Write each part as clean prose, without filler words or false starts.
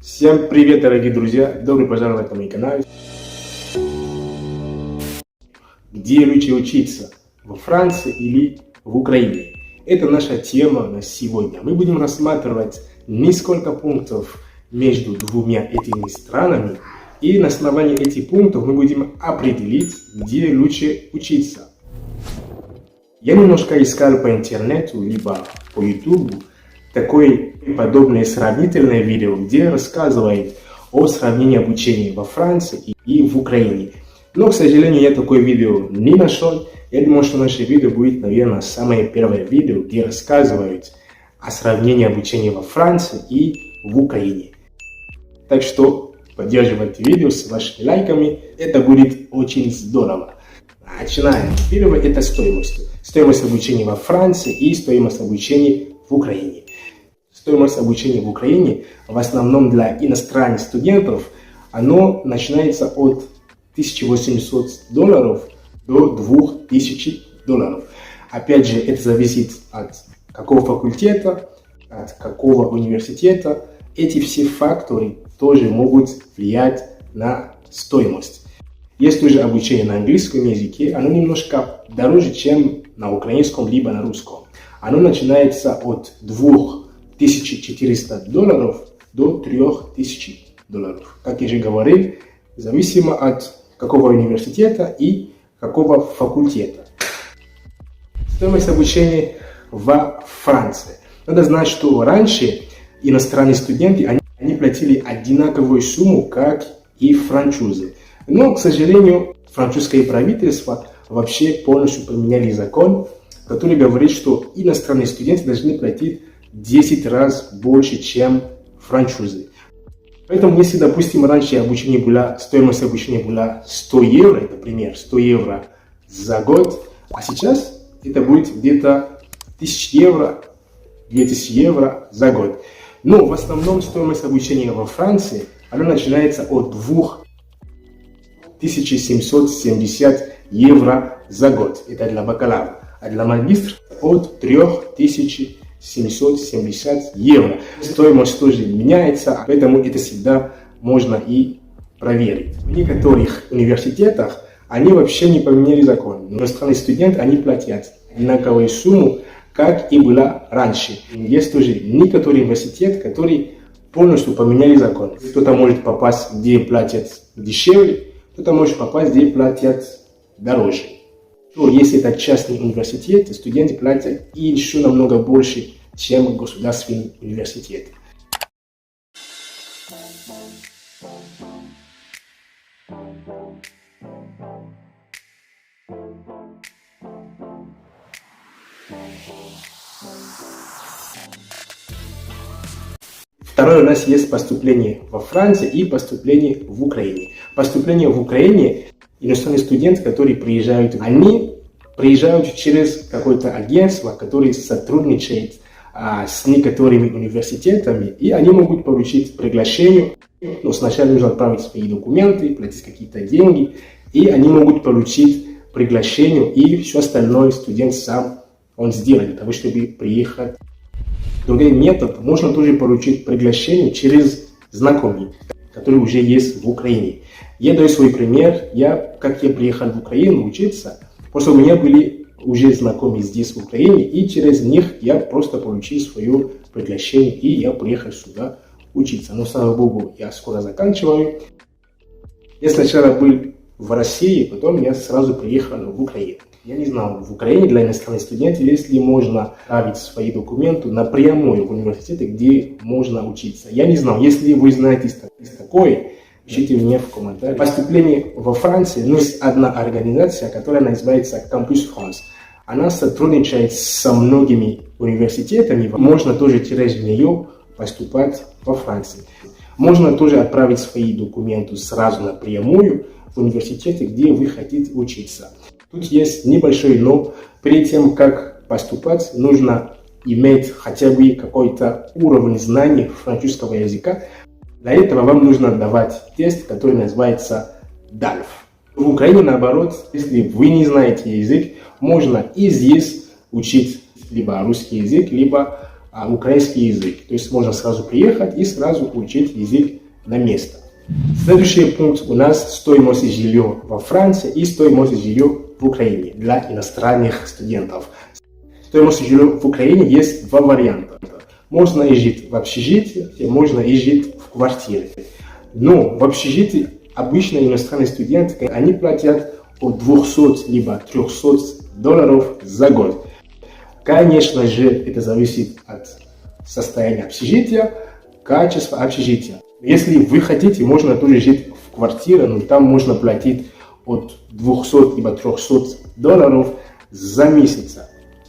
Всем привет, дорогие друзья! Добро пожаловать на мой канал. Где лучше учиться? Во Франции или в Украине? Это наша тема на сегодня. Мы будем рассматривать несколько пунктов между двумя этими странами. И на основании этих пунктов мы будем определить, где лучше учиться. Я немножко искал по интернету, либо по YouTube, такое подобное сравнительное видео, где рассказывает о сравнении обучения во Франции и в Украине. Но, к сожалению, я такое видео не нашел. Я думаю, что наше видео будет, наверное, самое первое видео, где рассказывают о сравнении обучения во Франции и в Украине. Так что поддерживайте видео с вашими лайками, это будет очень здорово. Начинаем. Первое – это стоимость. Стоимость обучения во Франции и стоимость обучения в Украине. Стоимость обучения в Украине в основном для иностранных студентов, оно начинается от $1800 до $2000. Опять же, это зависит от какого факультета, от какого университета. Эти все факторы тоже могут влиять на стоимость. Есть тоже обучение на английском языке, оно немножко дороже, чем на украинском либо на русском. Оно начинается от $2400 до $3000. Как я уже говорил, зависимо от какого университета и какого факультета. Стоимость обучения во Франции. Надо знать, что раньше иностранные студенты они платили одинаковую сумму, как и французы. Но, к сожалению, французское правительство вообще полностью поменяли закон, который говорит, что иностранные студенты должны платить 10 раз больше, чем французы. Поэтому, если, допустим, раньше стоимость обучения была 100 евро, например, 100 евро за год, а сейчас это будет где-то 1000 евро, 2000 евро за год. Но в основном стоимость обучения во Франции, она начинается от 2770 евро за год. Это для бакалавра. А для магистра от 3770 евро. Стоимость тоже меняется, поэтому это всегда можно и проверить. В некоторых университетах они вообще не поменяли закон. Иностранные студенты, они платят одинаковую сумму, как и было раньше. Есть тоже некоторые университеты, которые полностью поменяли закон. Кто-то может попасть, где платят дешевле, кто-то может попасть, где платят дороже. То, если это частный университет, студенты платят и еще намного больше, чем государственный университет. Второе, у нас есть поступление во Франции и поступление в Украине. Поступление в Украине, иностранные студенты, которые приезжают, они приезжают через какое-то агентство, которое сотрудничает с некоторыми университетами, и они могут получить приглашение. Но сначала нужно отправить свои документы, платить какие-то деньги, и они могут получить приглашение, и все остальное студент сам он сделает для того, чтобы приехать. Другой метод, можно тоже получить приглашение через знакомых, которые уже есть в Украине. Я даю свой пример. Как я приехал в Украину учиться, просто у меня были уже знакомые здесь в Украине, и через них я просто получил свое приглашение, и я приехал сюда учиться. Но, слава Богу, я скоро заканчиваю. Я сначала был в России, потом я сразу приехал в Украину. Я не знал, в Украине для иностранных студентов, если можно отправить свои документы напрямую в университеты, где можно учиться. Я не знал, если вы знаете такое, пишите мне в комментариях. Поступление во Франции, есть одна организация, которая называется Campus France. Она сотрудничает со многими университетами. Можно тоже через нее поступать во Франции. Можно тоже отправить свои документы сразу напрямую в университеты, где вы хотите учиться. Тут есть небольшой но. Перед тем, как поступать, нужно иметь хотя бы какой-то уровень знаний французского языка. Для этого вам нужно давать тест, который называется DALF. В Украине, наоборот, если вы не знаете язык, можно и здесь учить либо русский язык, либо украинский язык. То есть можно сразу приехать и сразу учить язык на место. Следующий пункт у нас стоимость жилья во Франции и стоимость жилья в Украине для иностранных студентов. Стоимость жилья в Украине есть два варианта. Можно и жить в общежитии, можно и жить в квартире. Но в общежитии обычно иностранные студенты, они платят от 200 либо 300 долларов за год. Конечно же, это зависит от состояния общежития, качества общежития. Если вы хотите, можно тоже жить в квартире, но там можно платить от 200 либо 300 долларов за месяц.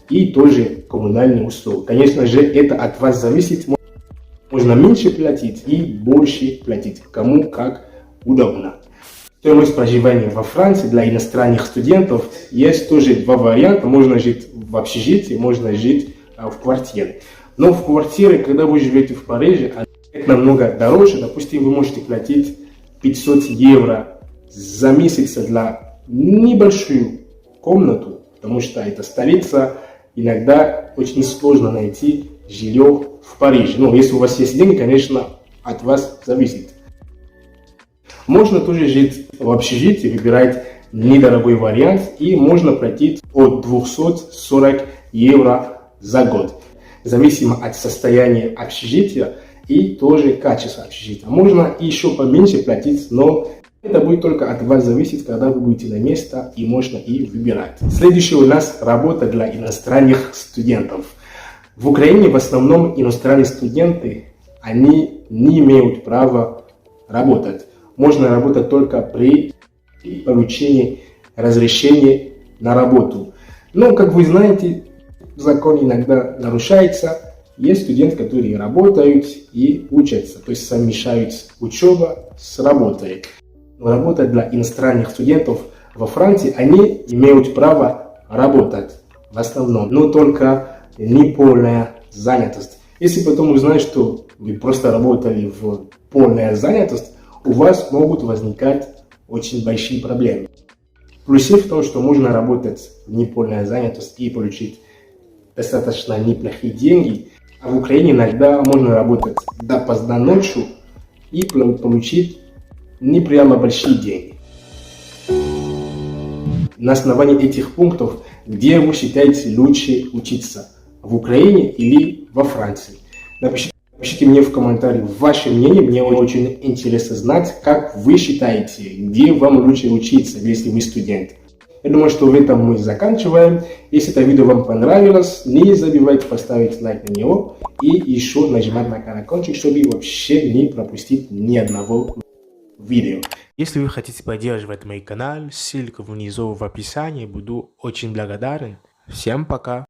И тоже коммунальные услуги. Конечно же, это от вас зависит. Можно меньше платить и больше платить, кому как удобно. Стоимость проживания во Франции для иностранных студентов есть тоже два варианта. Можно жить в общежитии, можно жить в квартире. Но в квартире, когда вы живете в Париже, это намного дороже. Допустим, вы можете платить 500 евро за месяц для небольшую комнату, потому что это столица. Иногда очень сложно найти жилье в Париже. Но если у вас есть деньги, конечно, от вас зависит. Можно тоже жить в общежитии, выбирать недорогой вариант, и можно платить от 240 евро за год. Зависимо от состояния общежития и тоже качества общежития. Можно еще поменьше платить, но это будет только от вас зависеть, когда вы будете на место, и можно и выбирать. Следующее у нас работа для иностранных студентов. В Украине в основном иностранные студенты, они не имеют права работать. Можно работать только при получении разрешения на работу. Но, как вы знаете, закон иногда нарушается. Есть студенты, которые работают и учатся, то есть совмещают учебу с работой. Работа для иностранных студентов во Франции, они имеют право работать в основном, но только не полная занятость. Если потом узнать, что вы просто работали в полная занятость, у вас могут возникать очень большие проблемы. Плюсы в том, что можно работать в неполная занятость и получить достаточно неплохие деньги, а в Украине иногда можно работать допоздна ночью и получить не прямо большие деньги. На основании этих пунктов, где вы считаете лучше учиться? В Украине или во Франции? Напишите мне в комментариях ваше мнение, мне очень интересно знать, как вы считаете, где вам лучше учиться, если вы студент. Я думаю, что в этом мы заканчиваем. Если это видео вам понравилось, не забывайте поставить лайк на него и еще нажимать на колокольчик, чтобы вообще не пропустить ни одного видео. Если вы хотите поддерживать мой канал, ссылка внизу в описании, буду очень благодарен. Всем пока!